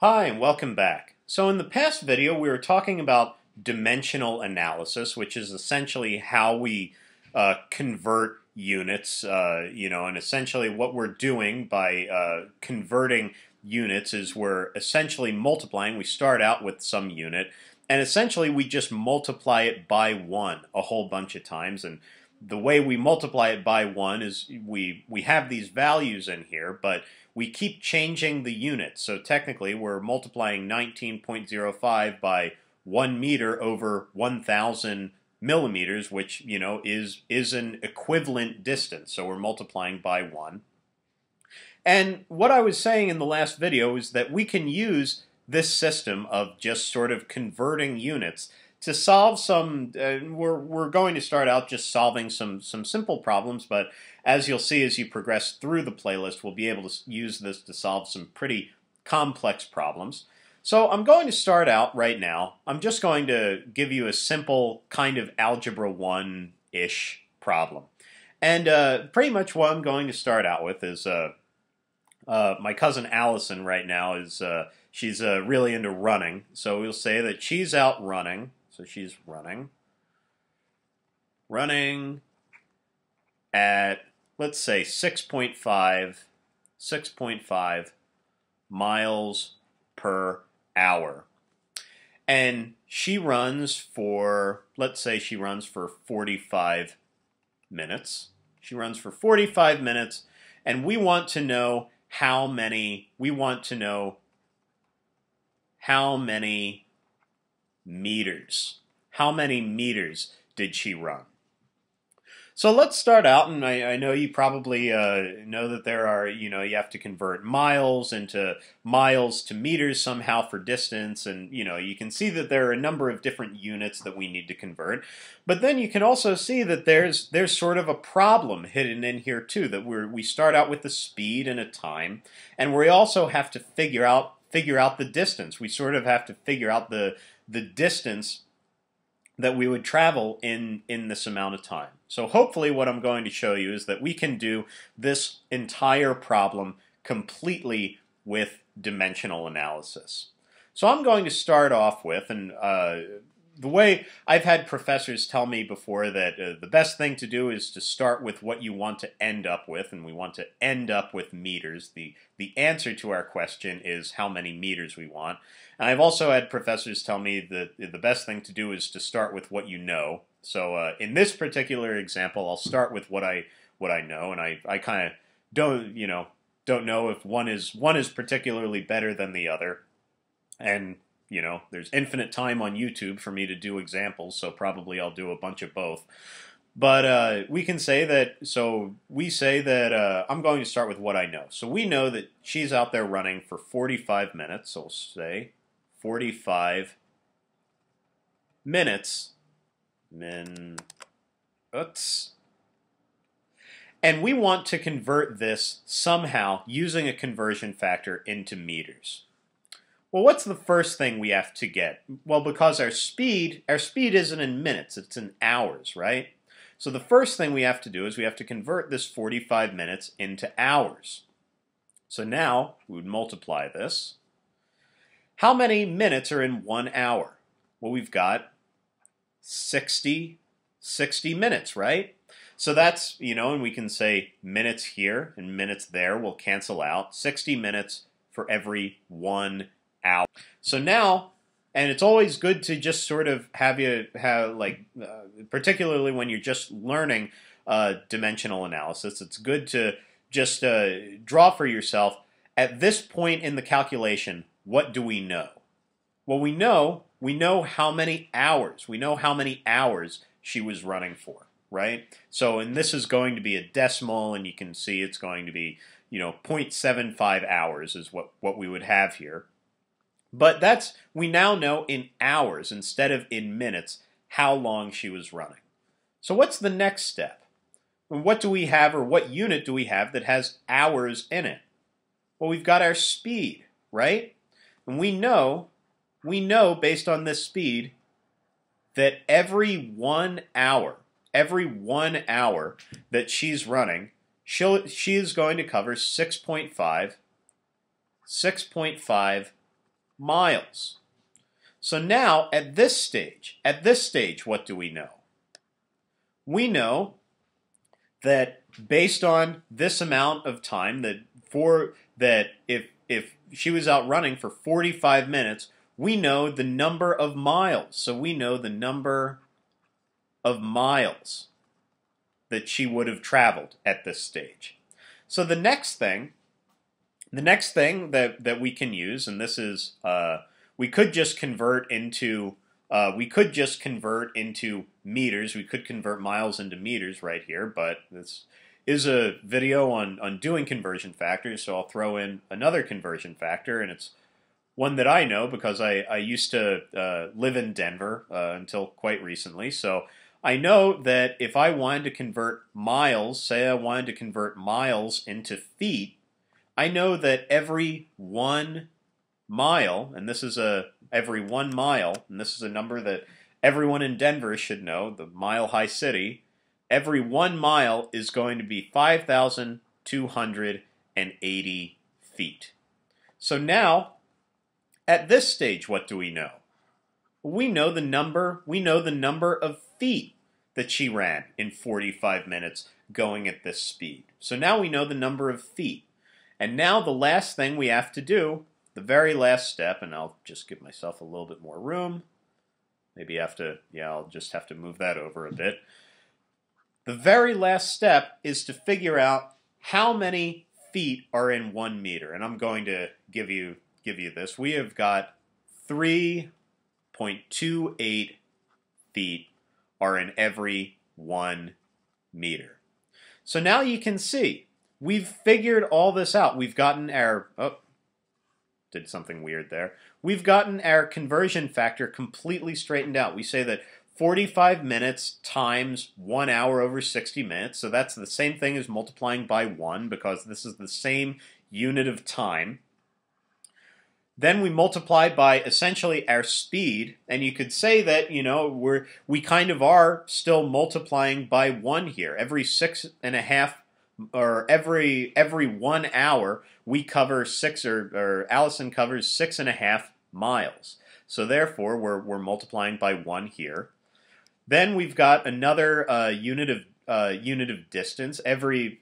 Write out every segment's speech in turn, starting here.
Hi, and welcome back. So in the past video, we were talking about dimensional analysis, which is essentially how we convert units, and essentially what we're doing by converting units is we're essentially multiplying. We start out with some unit, and essentially we just multiply it by 1 a whole bunch of times. And the way we multiply it by 1 is we have these values in here, but we keep changing the units. So technically we're multiplying 19.05 by 1 meter over 1,000 millimeters, which is an equivalent distance. So we're multiplying by 1. And what I was saying in the last video is that we can use this system of just sort of converting units to solve some, we're going to start out just solving some simple problems, but as you'll see as you progress through the playlist, we'll be able to use this to solve some pretty complex problems. So I'm going to start out right now. I'm just going to give you a simple kind of Algebra 1-ish problem. And pretty much what I'm going to start out with is my cousin Allison right now is, she's really into running. So we'll say that she's out running. So she's running at, let's say, 6.5 miles per hour. And she runs for, let's say she runs for 45 minutes. She runs for 45 minutes, and we want to know how many meters. How many meters did she run? So let's start out, and I know you probably know that there are, you have to convert miles into miles to meters somehow for distance, and you can see that there are a number of different units that we need to convert. But then you can also see that there's sort of a problem hidden in here too, that we start out with the speed and a time, and we also have to figure out the distance. We sort of have to figure out the distance that we would travel in this amount of time. So hopefully what I'm going to show you is that we can do this entire problem completely with dimensional analysis. So I'm going to start off with, and the way I've had professors tell me before that the best thing to do is to start with what you want to end up with, and we want to end up with meters. The answer to our question is how many meters we want. And I've also had professors tell me that the best thing to do is to start with what you know. So in this particular example, I'll start with what I know, and I kind of don't know if one is particularly better than the other. And there's infinite time on YouTube for me to do examples, so probably I'll do a bunch of both. But we can say that, so we say that I'm going to start with what I know. So we know that she's out there running for 45 minutes, so we'll say 45 minutes, and we want to convert this somehow using a conversion factor into meters. Well, what's the first thing we have to get? Well, because our speed isn't in minutes, it's in hours, right? So the first thing we have to do is we have to convert this 45 minutes into hours. So now we would multiply this. How many minutes are in 1 hour? Well, we've got 60 minutes, right? So that's, and we can say minutes here and minutes there will cancel out. 60 minutes for every 1 hour. So now, and it's always good to just sort of particularly when you're just learning dimensional analysis, it's good to just draw for yourself, at this point in the calculation, what do we know? Well, we know how many hours. We know how many hours she was running for, right? So, and this is going to be a decimal, and you can see it's going to be, 0.75 hours is what we would have here. But we now know in hours instead of in minutes how long she was running. So what's the next step? And what do we have, or what unit do we have that has hours in it? Well, we've got our speed, right? And we know based on this speed that every 1 hour that she's running, she is going to cover 6.5 miles. So now, at this stage, what do we know? We know that based on this amount of time, that if she was out running for 45 minutes, we know the number of miles. So we know the number of miles that she would have traveled at this stage. So the next thing that we can use, and this is we could just convert into meters. We could convert miles into meters right here, but this is a video on doing conversion factors, so I'll throw in another conversion factor, and it's one that I know because I used to live in Denver until quite recently. So I know that if I wanted to convert miles, say I wanted to convert miles into feet, I know that every 1 mile, and this is every 1 mile, and this is a number that everyone in Denver should know, the Mile High City, every 1 mile is going to be 5,280 feet. So now, at this stage, what do we know? We know the number of feet that she ran in 45 minutes going at this speed. So now we know the number of feet. And now the last thing we have to do, the very last step, and I'll just give myself a little bit more room. Maybe I'll just have to move that over a bit. The very last step is to figure out how many feet are in 1 meter. And I'm going to give you this. We have got 3.28 feet are in every 1 meter. So now you can see, we've figured all this out. We've gotten our, did something weird there. We've gotten our conversion factor completely straightened out. We say that 45 minutes times 1 hour over 60 minutes, so that's the same thing as multiplying by 1 because this is the same unit of time. Then we multiply by essentially our speed, and you could say that, we kind of are still multiplying by 1 here. Every 6.5, or every 1 hour, we cover or Allison covers 6.5 miles. So therefore, we're multiplying by 1 here. Then we've got another unit of distance. Every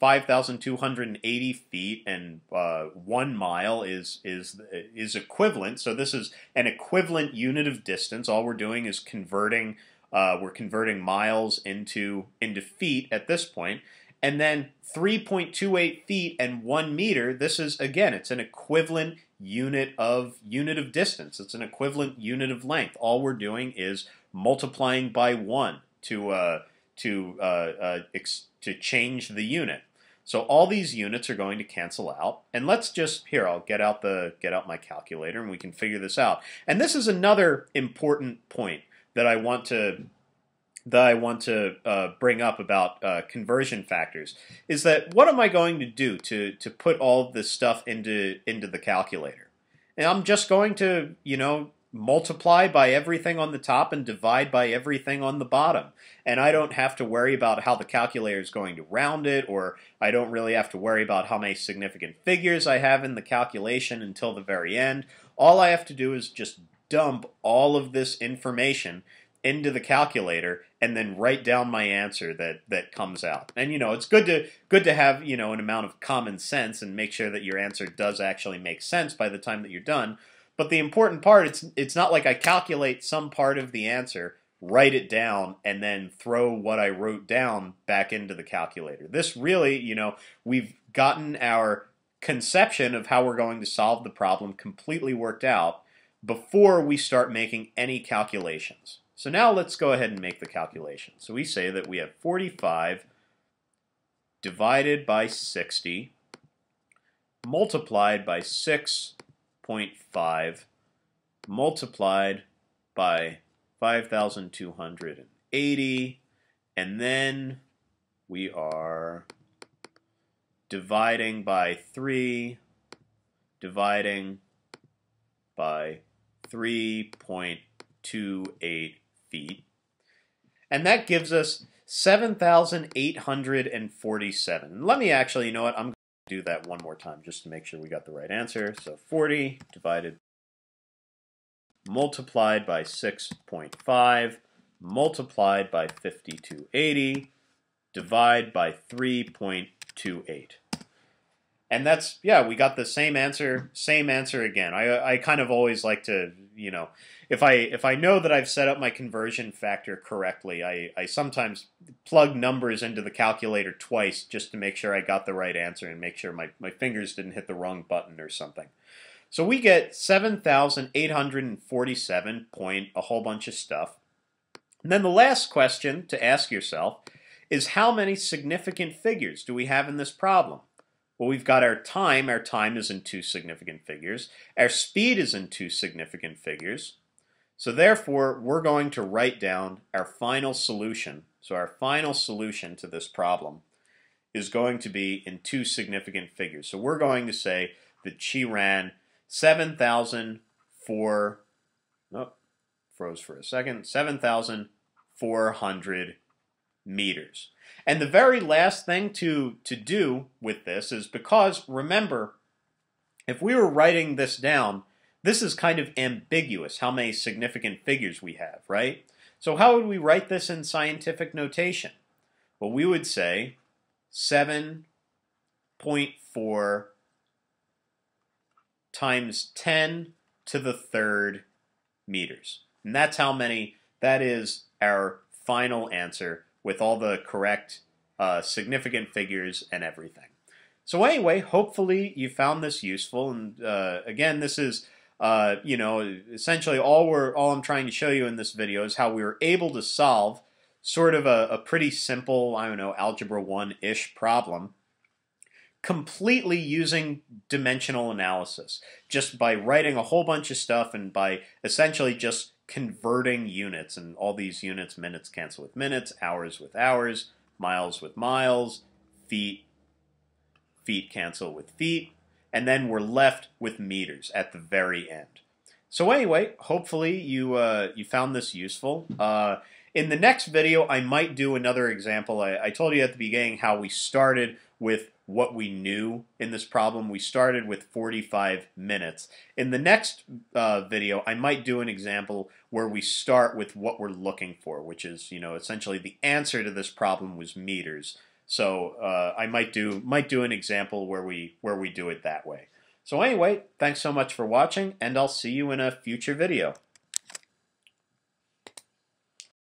5,280 feet and 1 mile is equivalent. So this is an equivalent unit of distance. All we're doing is converting miles into feet at this point. And then 3.28 feet and 1 meter. This is, again, it's an equivalent unit of distance. It's an equivalent unit of length. All we're doing is multiplying by 1 to change the unit. So all these units are going to cancel out. And let's just, here, I'll get out my calculator and we can figure this out. And this is another important point that I want to bring up about conversion factors, is that what am I going to do to put all this stuff into the calculator? And I'm just going to, multiply by everything on the top and divide by everything on the bottom. And I don't have to worry about how the calculator is going to round it, or I don't really have to worry about how many significant figures I have in the calculation until the very end. All I have to do is just dump all of this information into the calculator and then write down my answer that comes out. And it's good to have an amount of common sense and make sure that your answer does actually make sense by the time that you're done. But the important part, it's not like I calculate some part of the answer, write it down, and then throw what I wrote down back into the calculator. This really, we've gotten our conception of how we're going to solve the problem completely worked out before we start making any calculations. So now let's go ahead and make the calculation. So we say that we have 45 divided by 60 multiplied by 6.5 multiplied by 5,280, and then we are dividing by 3, dividing by 3.28 feet, and that gives us 7,847. Let me actually, I'm going to do that one more time just to make sure we got the right answer. So 40 divided multiplied by 6.5 multiplied by 5280 divide by 3.28. And that's, yeah, we got the same answer again. I kind of always like to, you know, if I know that I've set up my conversion factor correctly, I sometimes plug numbers into the calculator twice just to make sure I got the right answer and make sure my fingers didn't hit the wrong button or something. So we get 7,847 point a whole bunch of stuff. And then the last question to ask yourself is, how many significant figures do we have in this problem? Well, we've got our time. Our time is in 2 significant figures. Our speed is in 2 significant figures. So therefore, we're going to write down our final solution. So our final solution to this problem is going to be in 2 significant figures. So we're going to say that she ran 7,400 meters. And the very last thing to do with this is, because remember, if we were writing this down, this is kind of ambiguous how many significant figures we have, right? So how would we write this in scientific notation? Well, we would say 7.4 times 10 to the third meters. And that's how many, that is our final answer with all the correct significant figures and everything. So anyway, hopefully you found this useful. And again, this is, you know, essentially all I'm trying to show you in this video is how we were able to solve sort of a pretty simple, I don't know, Algebra 1-ish problem completely using dimensional analysis, just by writing a whole bunch of stuff and by essentially just converting units, and all these units, minutes cancel with minutes, hours with hours, miles with miles, feet cancel with feet, and then we're left with meters at the very end. So anyway, hopefully you found this useful. In the next video, I might do another example. I told you at the beginning how we started with what we knew in this problem. We started with 45 minutes. In the next video, I might do an example where we start with what we're looking for, which is, you know, essentially the answer to this problem was meters. So I might do an example where we do it that way. So anyway, thanks so much for watching, and I'll see you in a future video.